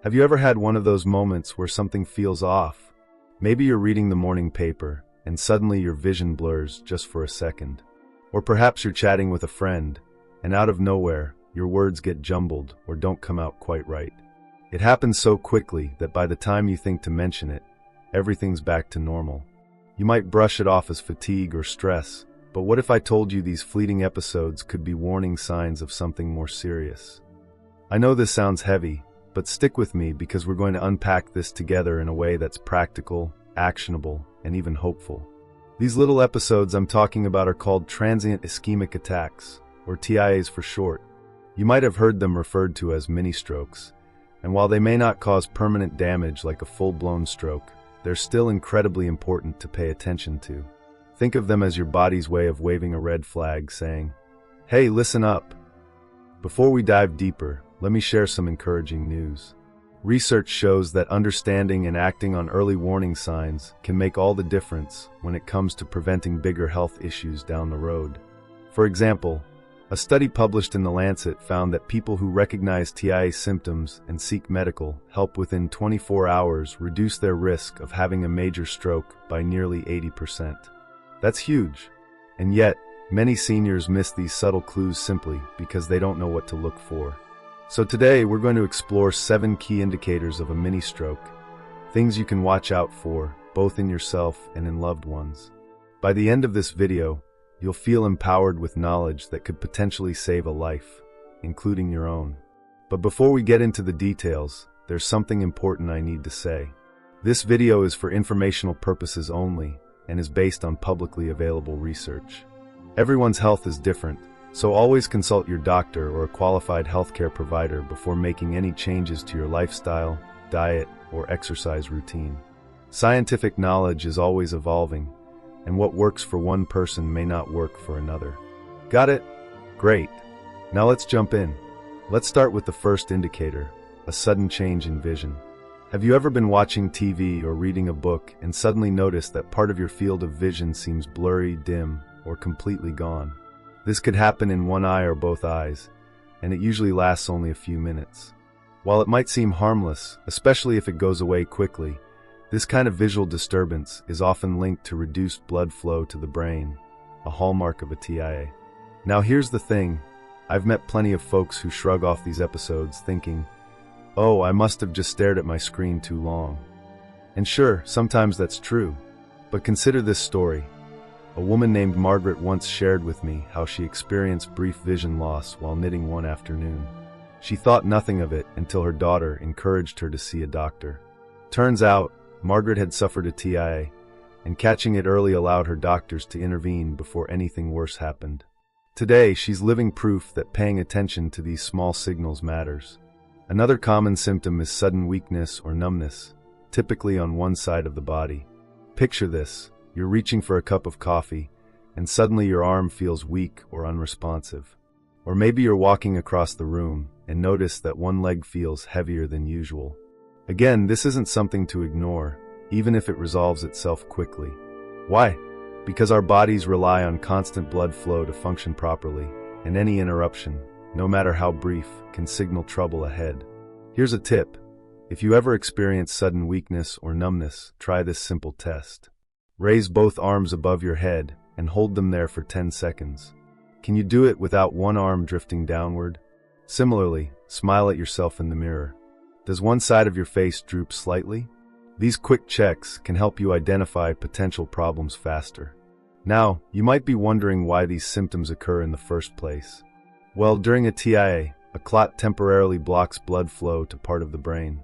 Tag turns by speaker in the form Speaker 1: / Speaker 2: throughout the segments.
Speaker 1: Have you ever had one of those moments where something feels off? Maybe you're reading the morning paper, and suddenly your vision blurs just for a second. Or perhaps you're chatting with a friend, and out of nowhere, your words get jumbled or don't come out quite right. It happens so quickly that by the time you think to mention it, everything's back to normal. You might brush it off as fatigue or stress, but what if I told you these fleeting episodes could be warning signs of something more serious? I know this sounds heavy, but stick with me because we're going to unpack this together in a way that's practical, actionable, and even hopeful. These little episodes I'm talking about are called Transient Ischemic Attacks, or TIAs for short. You might have heard them referred to as mini-strokes, and while they may not cause permanent damage like a full-blown stroke, they're still incredibly important to pay attention to. Think of them as your body's way of waving a red flag saying, "Hey, listen up." Before we dive deeper, let me share some encouraging news. Research shows that understanding and acting on early warning signs can make all the difference when it comes to preventing bigger health issues down the road. For example, a study published in The Lancet found that people who recognize TIA symptoms and seek medical help within 24 hours reduce their risk of having a major stroke by nearly 80%. That's huge. And yet, many seniors miss these subtle clues simply because they don't know what to look for. So today, we're going to explore 7 key indicators of a mini-stroke, things you can watch out for, both in yourself and in loved ones. By the end of this video, you'll feel empowered with knowledge that could potentially save a life, including your own. But before we get into the details, there's something important I need to say. This video is for informational purposes only and is based on publicly available research. Everyone's health is different, so always consult your doctor or a qualified healthcare provider before making any changes to your lifestyle, diet, or exercise routine. Scientific knowledge is always evolving, and what works for one person may not work for another. Got it? Great. Now let's jump in. Let's start with the first indicator, a sudden change in vision. Have you ever been watching TV or reading a book and suddenly noticed that part of your field of vision seems blurry, dim, or completely gone? This could happen in one eye or both eyes, and it usually lasts only a few minutes. While it might seem harmless, especially if it goes away quickly, this kind of visual disturbance is often linked to reduced blood flow to the brain, a hallmark of a TIA. Now here's the thing, I've met plenty of folks who shrug off these episodes thinking, "Oh, I must have just stared at my screen too long." And sure, sometimes that's true, but consider this story. A woman named Margaret once shared with me how she experienced brief vision loss while knitting one afternoon. She thought nothing of it until her daughter encouraged her to see a doctor. Turns out, Margaret had suffered a TIA, and catching it early allowed her doctors to intervene before anything worse happened. Today, she's living proof that paying attention to these small signals matters. Another common symptom is sudden weakness or numbness, typically on one side of the body. Picture this. You're reaching for a cup of coffee, and suddenly your arm feels weak or unresponsive. Or maybe you're walking across the room and notice that one leg feels heavier than usual. Again, this isn't something to ignore, even if it resolves itself quickly. Why? Because our bodies rely on constant blood flow to function properly, and any interruption, no matter how brief, can signal trouble ahead. Here's a tip. If you ever experience sudden weakness or numbness, try this simple test. Raise both arms above your head and hold them there for 10 seconds. Can you do it without one arm drifting downward? Similarly, smile at yourself in the mirror. Does one side of your face droop slightly? These quick checks can help you identify potential problems faster. Now, you might be wondering why these symptoms occur in the first place. Well, during a TIA, a clot temporarily blocks blood flow to part of the brain.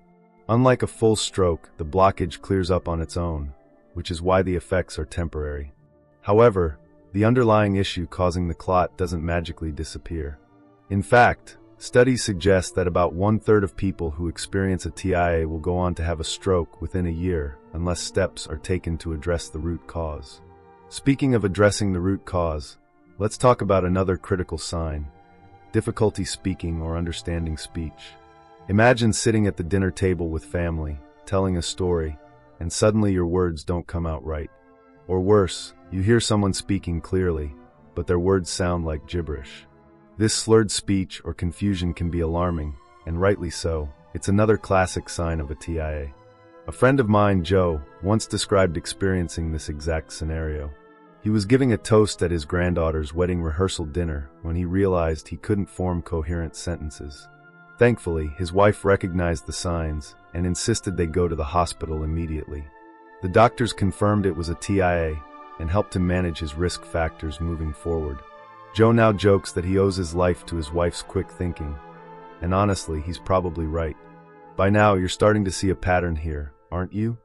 Speaker 1: Unlike a full stroke, the blockage clears up on its own, which is why the effects are temporary. However, the underlying issue causing the clot doesn't magically disappear. In fact, studies suggest that about 1/3 of people who experience a TIA will go on to have a stroke within a year unless steps are taken to address the root cause. Speaking of addressing the root cause, let's talk about another critical sign: difficulty speaking or understanding speech. Imagine sitting at the dinner table with family, telling a story, and suddenly your words don't come out right. Or worse, you hear someone speaking clearly, but their words sound like gibberish. This slurred speech or confusion can be alarming, and rightly so, It's another classic sign of a TIA. A friend of mine, Joe, once described experiencing this exact scenario. He was giving a toast at his granddaughter's wedding rehearsal dinner when he realized he couldn't form coherent sentences. Thankfully, his wife recognized the signs and insisted they go to the hospital immediately. The doctors confirmed it was a TIA and helped him manage his risk factors moving forward. Joe now jokes that he owes his life to his wife's quick thinking, and honestly, he's probably right. By now, you're starting to see a pattern here, aren't you?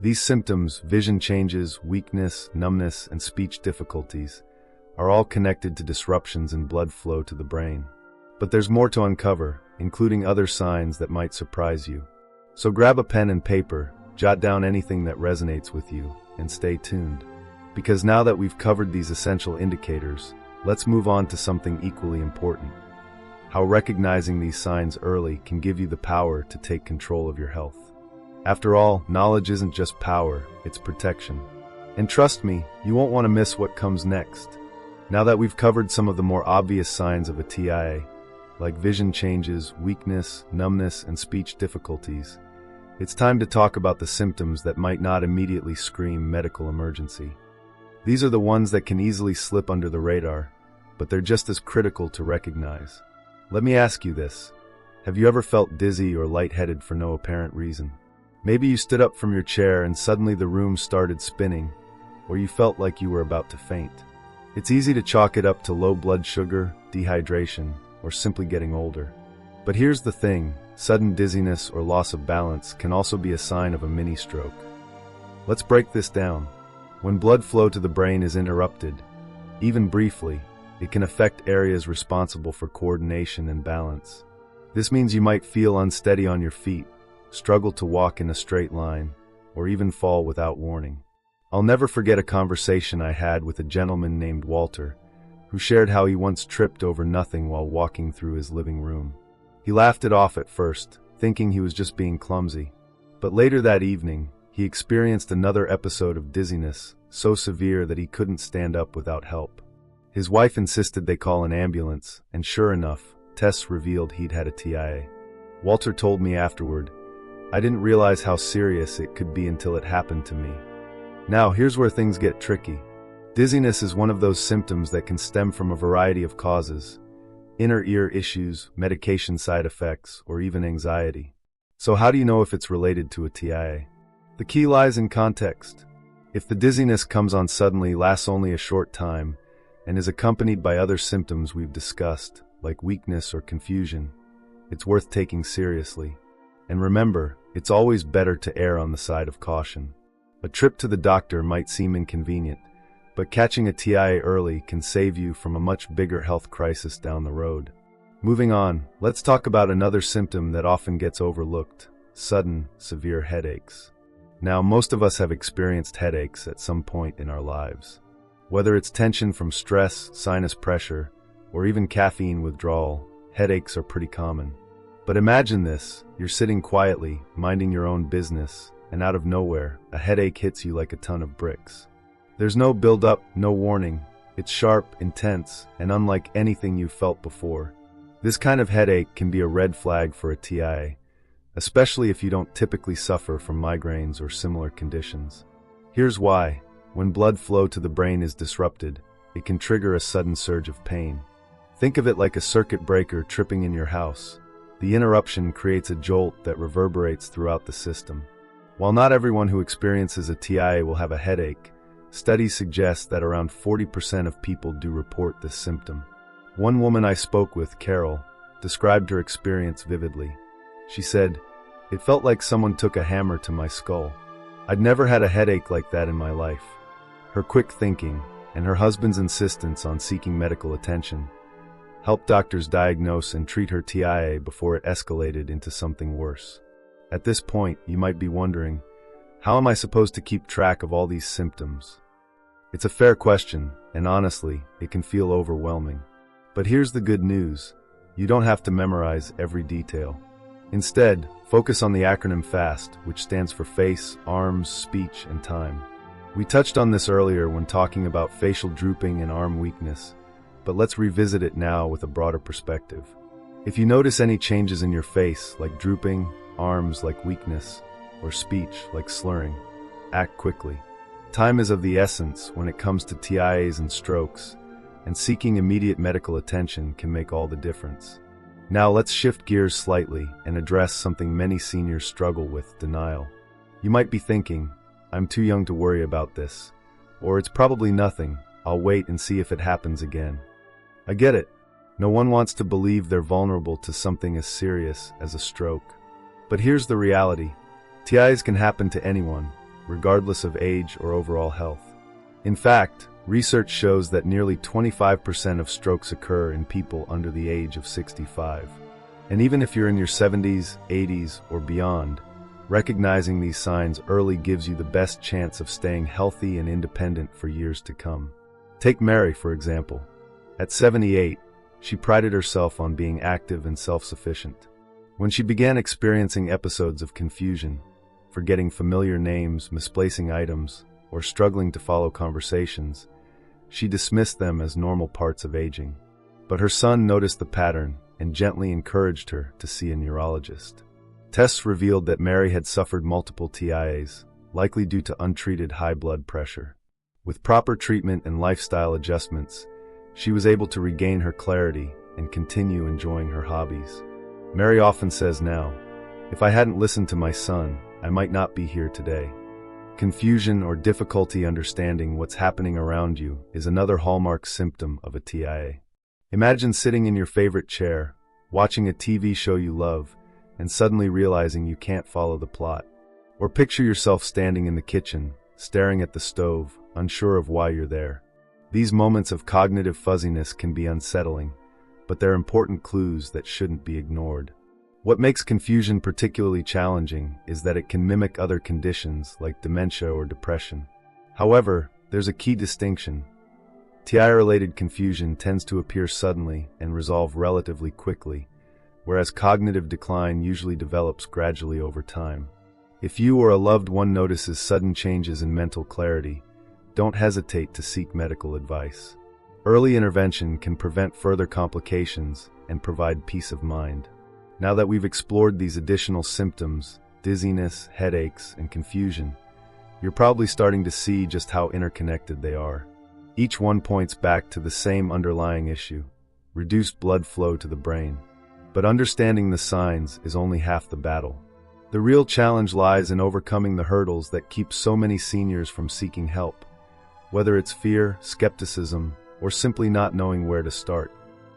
Speaker 1: These symptoms, vision changes, weakness, numbness, and speech difficulties, are all connected to disruptions in blood flow to the brain. But there's more to uncover, including other signs that might surprise you. So grab a pen and paper, jot down anything that resonates with you, and stay tuned. Because now that we've covered these essential indicators, let's move on to something equally important. How recognizing these signs early can give you the power to take control of your health. After all, knowledge isn't just power, it's protection. And trust me, you won't want to miss what comes next. Now that we've covered some of the more obvious signs of a TIA, like vision changes, weakness, numbness, and speech difficulties, it's time to talk about the symptoms that might not immediately scream medical emergency. These are the ones that can easily slip under the radar, but they're just as critical to recognize. Let me ask you this. Have you ever felt dizzy or lightheaded for no apparent reason? Maybe you stood up from your chair and suddenly the room started spinning, or you felt like you were about to faint. It's easy to chalk it up to low blood sugar, dehydration, or simply getting older. But here's the thing, sudden dizziness or loss of balance can also be a sign of a mini-stroke. Let's break this down. When blood flow to the brain is interrupted, even briefly, it can affect areas responsible for coordination and balance. This means you might feel unsteady on your feet, struggle to walk in a straight line, or even fall without warning. I'll never forget a conversation I had with a gentleman named Walter, who shared how he once tripped over nothing while walking through his living room. He laughed it off at first, thinking he was just being clumsy. But later that evening, he experienced another episode of dizziness, so severe that he couldn't stand up without help. His wife insisted they call an ambulance, and sure enough, tests revealed he'd had a TIA. Walter told me afterward, "I didn't realize how serious it could be until it happened to me." Now, here's where things get tricky. Dizziness is one of those symptoms that can stem from a variety of causes: inner ear issues, medication side effects, or even anxiety. So how do you know if it's related to a TIA? The key lies in context. If the dizziness comes on suddenly, lasts only a short time, and is accompanied by other symptoms we've discussed, like weakness or confusion, it's worth taking seriously. And remember, it's always better to err on the side of caution. A trip to the doctor might seem inconvenient, but catching a TIA early can save you from a much bigger health crisis down the road. Moving on, let's talk about another symptom that often gets overlooked: sudden, severe headaches. Now, most of us have experienced headaches at some point in our lives. Whether it's tension from stress, sinus pressure, or even caffeine withdrawal, headaches are pretty common. But imagine this, you're sitting quietly, minding your own business, and out of nowhere, a headache hits you like a ton of bricks. There's no build-up, no warning. It's sharp, intense, and unlike anything you've felt before. This kind of headache can be a red flag for a TIA, especially if you don't typically suffer from migraines or similar conditions. Here's why. When blood flow to the brain is disrupted, it can trigger a sudden surge of pain. Think of it like a circuit breaker tripping in your house. The interruption creates a jolt that reverberates throughout the system. While not everyone who experiences a TIA will have a headache, studies suggest that around 40% of people do report this symptom. One woman I spoke with, Carol, described her experience vividly. She said, "It felt like someone took a hammer to my skull. I'd never had a headache like that in my life." Her quick thinking, and her husband's insistence on seeking medical attention, helped doctors diagnose and treat her TIA before it escalated into something worse. At this point, you might be wondering, how am I supposed to keep track of all these symptoms? It's a fair question, and honestly, it can feel overwhelming. But here's the good news. You don't have to memorize every detail. Instead, focus on the acronym FAST, which stands for face, arms, speech, and time. We touched on this earlier when talking about facial drooping and arm weakness, but let's revisit it now with a broader perspective. If you notice any changes in your face, like drooping, arms like weakness, or speech like slurring, act quickly. Time is of the essence when it comes to TIAs and strokes, and seeking immediate medical attention can make all the difference. Now let's shift gears slightly and address something many seniors struggle with: denial. You might be thinking, I'm too young to worry about this, or it's probably nothing, I'll wait and see if it happens again. I get it. No one wants to believe they're vulnerable to something as serious as a stroke. But here's the reality. TIAs can happen to anyone, regardless of age or overall health. In fact, research shows that nearly 25% of strokes occur in people under the age of 65. And even if you're in your 70s, 80s, or beyond, recognizing these signs early gives you the best chance of staying healthy and independent for years to come. Take Mary, for example. At 78, she prided herself on being active and self-sufficient. When she began experiencing episodes of confusion, forgetting familiar names, misplacing items, or struggling to follow conversations, she dismissed them as normal parts of aging. But her son noticed the pattern and gently encouraged her to see a neurologist. Tests revealed that Mary had suffered multiple TIAs, likely due to untreated high blood pressure. With proper treatment and lifestyle adjustments, she was able to regain her clarity and continue enjoying her hobbies. Mary often says now, "If I hadn't listened to my son, I might not be here today." Confusion or difficulty understanding what's happening around you is another hallmark symptom of a TIA. Imagine sitting in your favorite chair, watching a TV show you love, and suddenly realizing you can't follow the plot. Or picture yourself standing in the kitchen, staring at the stove, unsure of why you're there. These moments of cognitive fuzziness can be unsettling, but they're important clues that shouldn't be ignored. What makes confusion particularly challenging is that it can mimic other conditions like dementia or depression. However, there's a key distinction. TIA-related confusion tends to appear suddenly and resolve relatively quickly, whereas cognitive decline usually develops gradually over time. If you or a loved one notices sudden changes in mental clarity, don't hesitate to seek medical advice. Early intervention can prevent further complications and provide peace of mind. Now that we've explored these additional symptoms, dizziness, headaches, and confusion, you're probably starting to see just how interconnected they are. Each one points back to the same underlying issue: reduced blood flow to the brain. But understanding the signs is only half the battle. The real challenge lies in overcoming the hurdles that keep so many seniors from seeking help, whether it's fear, skepticism, or simply not knowing where to start.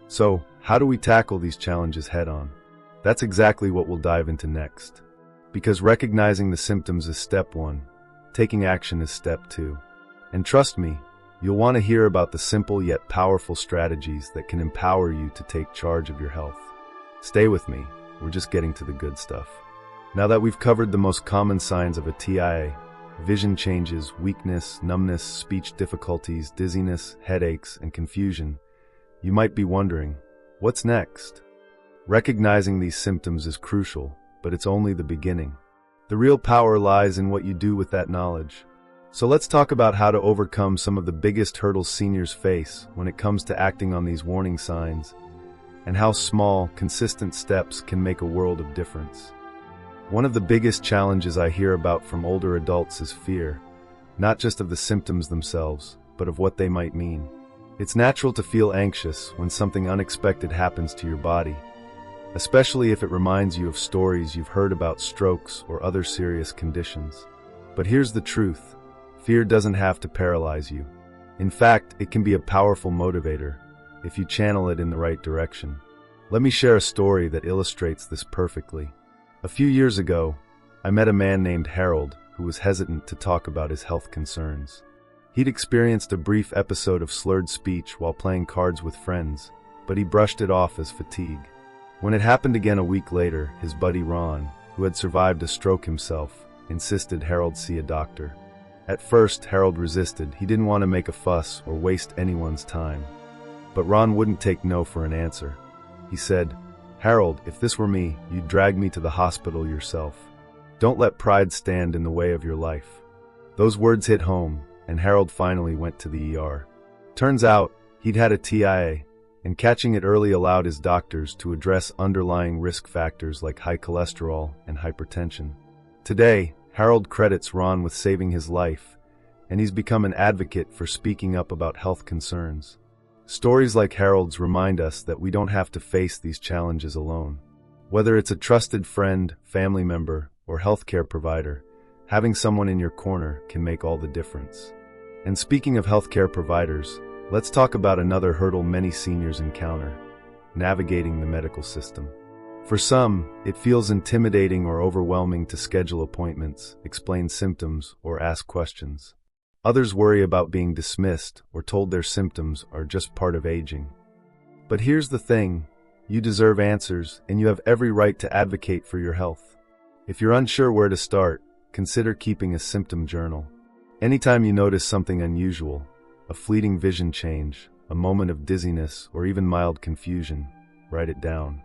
Speaker 1: So, how do we tackle these challenges head-on? That's exactly what we'll dive into next. Because recognizing the symptoms is step one, taking action is step two. And trust me, you'll want to hear about the simple yet powerful strategies that can empower you to take charge of your health. Stay with me, we're just getting to the good stuff. Now that we've covered the most common signs of a TIA, vision changes, weakness, numbness, speech difficulties, dizziness, headaches, and confusion, you might be wondering, what's next? Recognizing these symptoms is crucial, but it's only the beginning. The real power lies in what you do with that knowledge. So let's talk about how to overcome some of the biggest hurdles seniors face when it comes to acting on these warning signs, and how small, consistent steps can make a world of difference. One of the biggest challenges I hear about from older adults is fear, not just of the symptoms themselves, but of what they might mean. It's natural to feel anxious when something unexpected happens to your body, especially if it reminds you of stories you've heard about strokes or other serious conditions. But here's the truth: fear doesn't have to paralyze you. In fact, it can be a powerful motivator if you channel it in the right direction. Let me share a story that illustrates this perfectly. A few years ago, I met a man named Harold who was hesitant to talk about his health concerns. He'd experienced a brief episode of slurred speech while playing cards with friends, but he brushed it off as fatigue. When it happened again a week later, his buddy Ron, who had survived a stroke himself, insisted Harold see a doctor. At first, Harold resisted. He didn't want to make a fuss or waste anyone's time. But Ron wouldn't take no for an answer. He said, "Harold, if this were me, you'd drag me to the hospital yourself. Don't let pride stand in the way of your life." Those words hit home, and Harold finally went to the ER. Turns out, he'd had a TIA, and catching it early allowed his doctors to address underlying risk factors like high cholesterol and hypertension. Today, Harold credits Ron with saving his life, and he's become an advocate for speaking up about health concerns. Stories like Harold's remind us that we don't have to face these challenges alone. Whether it's a trusted friend, family member, or healthcare provider, having someone in your corner can make all the difference. And speaking of healthcare providers, let's talk about another hurdle many seniors encounter: navigating the medical system. For some, it feels intimidating or overwhelming to schedule appointments, explain symptoms, or ask questions. Others worry about being dismissed or told their symptoms are just part of aging. But here's the thing: you deserve answers, and you have every right to advocate for your health. If you're unsure where to start, consider keeping a symptom journal. Anytime you notice something unusual, a fleeting vision change, a moment of dizziness, or even mild confusion, write it down.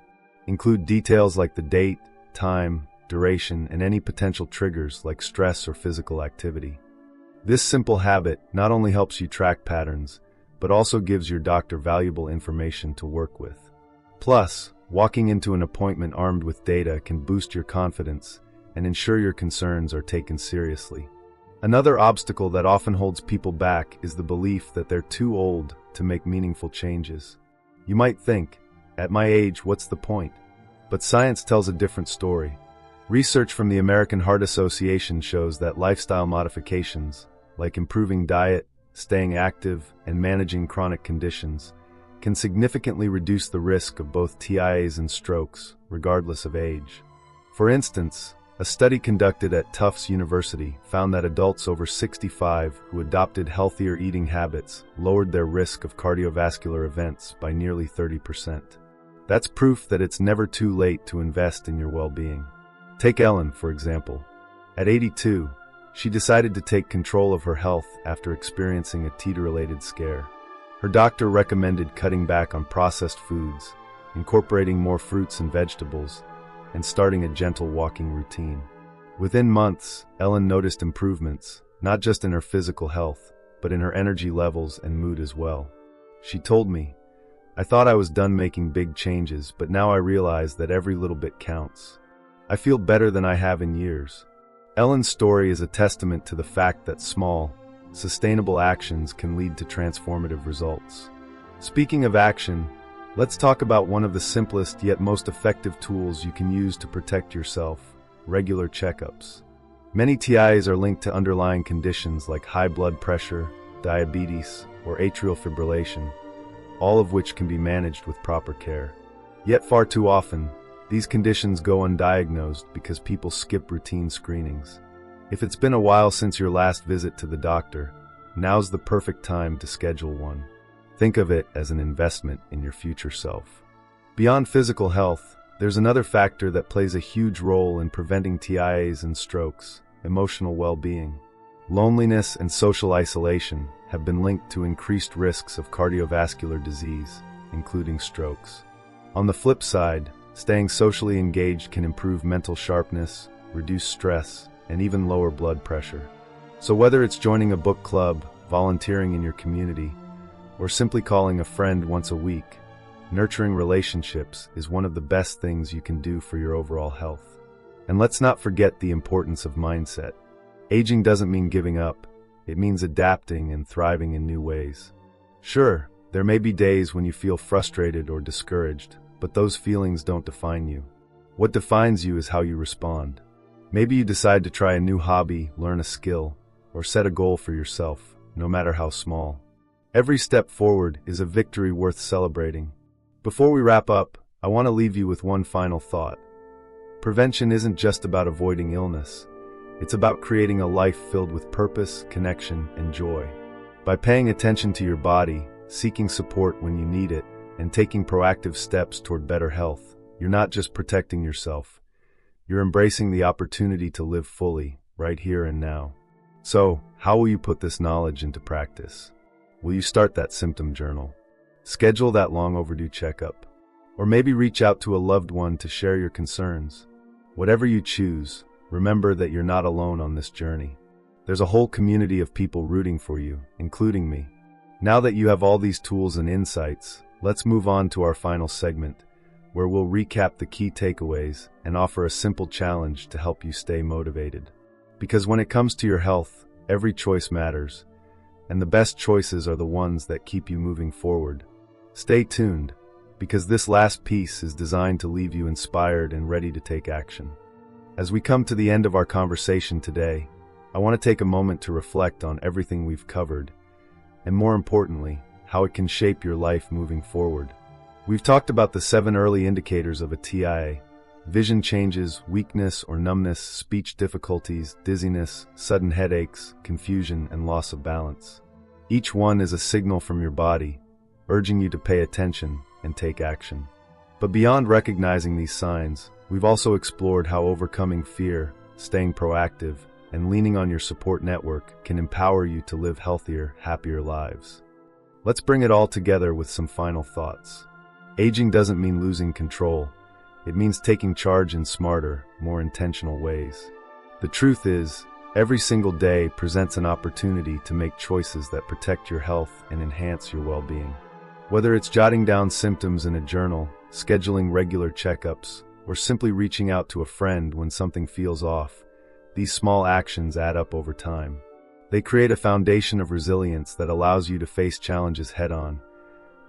Speaker 1: Include details like the date, time, duration, and any potential triggers like stress or physical activity. This simple habit not only helps you track patterns, but also gives your doctor valuable information to work with. Plus, walking into an appointment armed with data can boost your confidence and ensure your concerns are taken seriously. Another obstacle that often holds people back is the belief that they're too old to make meaningful changes. You might think, at my age, what's the point? But science tells a different story. Research from the American Heart Association shows that lifestyle modifications, like improving diet, staying active, and managing chronic conditions, can significantly reduce the risk of both TIAs and strokes, regardless of age. For instance, a study conducted at Tufts University found that adults over 65 who adopted healthier eating habits lowered their risk of cardiovascular events by nearly 30%. That's proof that it's never too late to invest in your well-being. Take Ellen, for example. At 82, she decided to take control of her health after experiencing a TIA-related scare. Her doctor recommended cutting back on processed foods, incorporating more fruits and vegetables, and starting a gentle walking routine. Within months, Ellen noticed improvements, not just in her physical health, but in her energy levels and mood as well. She told me, "I thought I was done making big changes, but now I realize that every little bit counts. I feel better than I have in years." Ellen's story is a testament to the fact that small, sustainable actions can lead to transformative results. Speaking of action, let's talk about one of the simplest yet most effective tools you can use to protect yourself: regular checkups. Many TIAs are linked to underlying conditions like high blood pressure, diabetes, or atrial fibrillation, all of which can be managed with proper care. Yet far too often, these conditions go undiagnosed because people skip routine screenings. If it's been a while since your last visit to the doctor, now's the perfect time to schedule one. Think of it as an investment in your future self. Beyond physical health, there's another factor that plays a huge role in preventing TIAs and strokes: emotional well-being. Loneliness and social isolation have been linked to increased risks of cardiovascular disease, including strokes. On the flip side, staying socially engaged can improve mental sharpness, reduce stress, and even lower blood pressure. So whether it's joining a book club, volunteering in your community, or simply calling a friend once a week, nurturing relationships is one of the best things you can do for your overall health. And let's not forget the importance of mindset. Aging doesn't mean giving up. It means adapting and thriving in new ways. Sure, there may be days when you feel frustrated or discouraged, but those feelings don't define you. What defines you is how you respond. Maybe you decide to try a new hobby, learn a skill, or set a goal for yourself, no matter how small. Every step forward is a victory worth celebrating. Before we wrap up, I want to leave you with one final thought. Prevention isn't just about avoiding illness. It's about creating a life filled with purpose, connection, and joy. By paying attention to your body, seeking support when you need it, and taking proactive steps toward better health, you're not just protecting yourself. You're embracing the opportunity to live fully, right here and now. So, how will you put this knowledge into practice? Will you start that symptom journal? Schedule that long overdue checkup? Or maybe reach out to a loved one to share your concerns? Whatever you choose, remember that you're not alone on this journey. There's a whole community of people rooting for you, including me. Now that you have all these tools and insights, let's move on to our final segment, where we'll recap the key takeaways and offer a simple challenge to help you stay motivated. Because when it comes to your health, every choice matters, and the best choices are the ones that keep you moving forward. Stay tuned, because this last piece is designed to leave you inspired and ready to take action. As we come to the end of our conversation today, I want to take a moment to reflect on everything we've covered, and more importantly, how it can shape your life moving forward. We've talked about the 7 early indicators of a TIA: vision changes, weakness or numbness, speech difficulties, dizziness, sudden headaches, confusion, and loss of balance. Each one is a signal from your body, urging you to pay attention and take action. But beyond recognizing these signs, we've also explored how overcoming fear, staying proactive, and leaning on your support network can empower you to live healthier, happier lives. Let's bring it all together with some final thoughts. Aging doesn't mean losing control. It means taking charge in smarter, more intentional ways. The truth is, every single day presents an opportunity to make choices that protect your health and enhance your well-being. Whether it's jotting down symptoms in a journal, scheduling regular checkups, or simply reaching out to a friend when something feels off, these small actions add up over time. They create a foundation of resilience that allows you to face challenges head-on.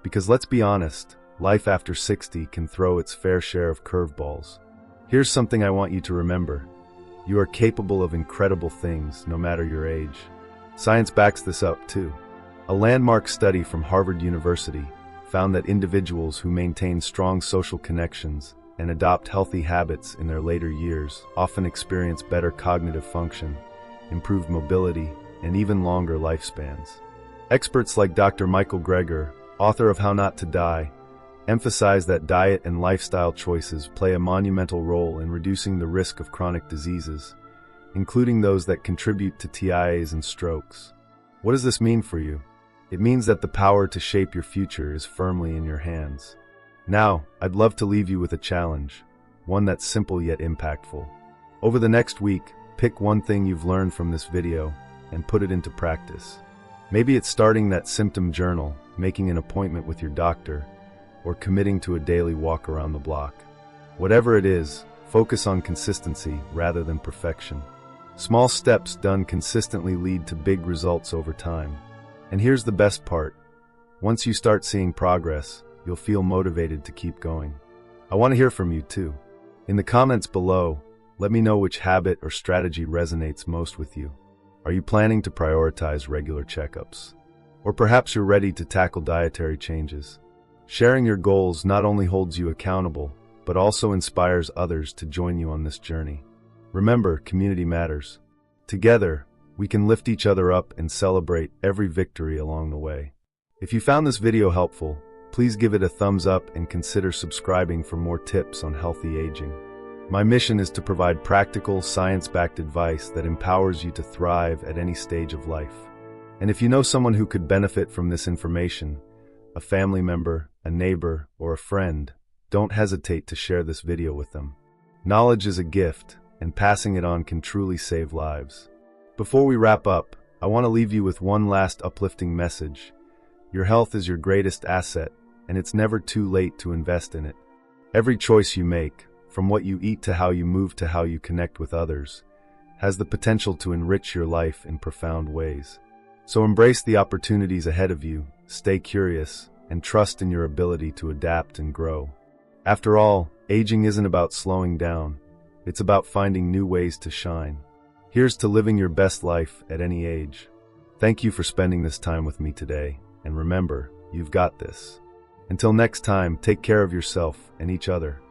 Speaker 1: Because let's be honest, life after 60 can throw its fair share of curveballs. Here's something I want you to remember. You are capable of incredible things, no matter your age. Science backs this up, too. A landmark study from Harvard University found that individuals who maintain strong social connections and adopt healthy habits in their later years often experience better cognitive function, improved mobility, and even longer lifespans. Experts like Dr. Michael Greger, author of How Not to Die, emphasize that diet and lifestyle choices play a monumental role in reducing the risk of chronic diseases, including those that contribute to TIAs and strokes. What does this mean for you? It means that the power to shape your future is firmly in your hands. Now, I'd love to leave you with a challenge, one that's simple yet impactful. Over the next week, pick one thing you've learned from this video and put it into practice. Maybe it's starting that symptom journal, making an appointment with your doctor, or committing to a daily walk around the block. Whatever it is, focus on consistency rather than perfection. Small steps done consistently lead to big results over time. And here's the best part. Once you start seeing progress, you'll feel motivated to keep going. I want to hear from you too. In the comments below, let me know which habit or strategy resonates most with you. Are you planning to prioritize regular checkups? Or perhaps you're ready to tackle dietary changes? Sharing your goals not only holds you accountable, but also inspires others to join you on this journey. Remember, community matters. Together, we can lift each other up and celebrate every victory along the way. If you found this video helpful, please give it a thumbs up and consider subscribing for more tips on healthy aging. My mission is to provide practical, science-backed advice that empowers you to thrive at any stage of life. And if you know someone who could benefit from this information, a family member, a neighbor, or a friend, don't hesitate to share this video with them. Knowledge is a gift, and passing it on can truly save lives. Before we wrap up, I want to leave you with one last uplifting message. Your health is your greatest asset, and it's never too late to invest in it. Every choice you make, from what you eat to how you move to how you connect with others, has the potential to enrich your life in profound ways. So embrace the opportunities ahead of you, stay curious, and trust in your ability to adapt and grow. After all, aging isn't about slowing down. It's about finding new ways to shine. Here's to living your best life at any age. Thank you for spending this time with me today, and remember, you've got this. Until next time, take care of yourself and each other.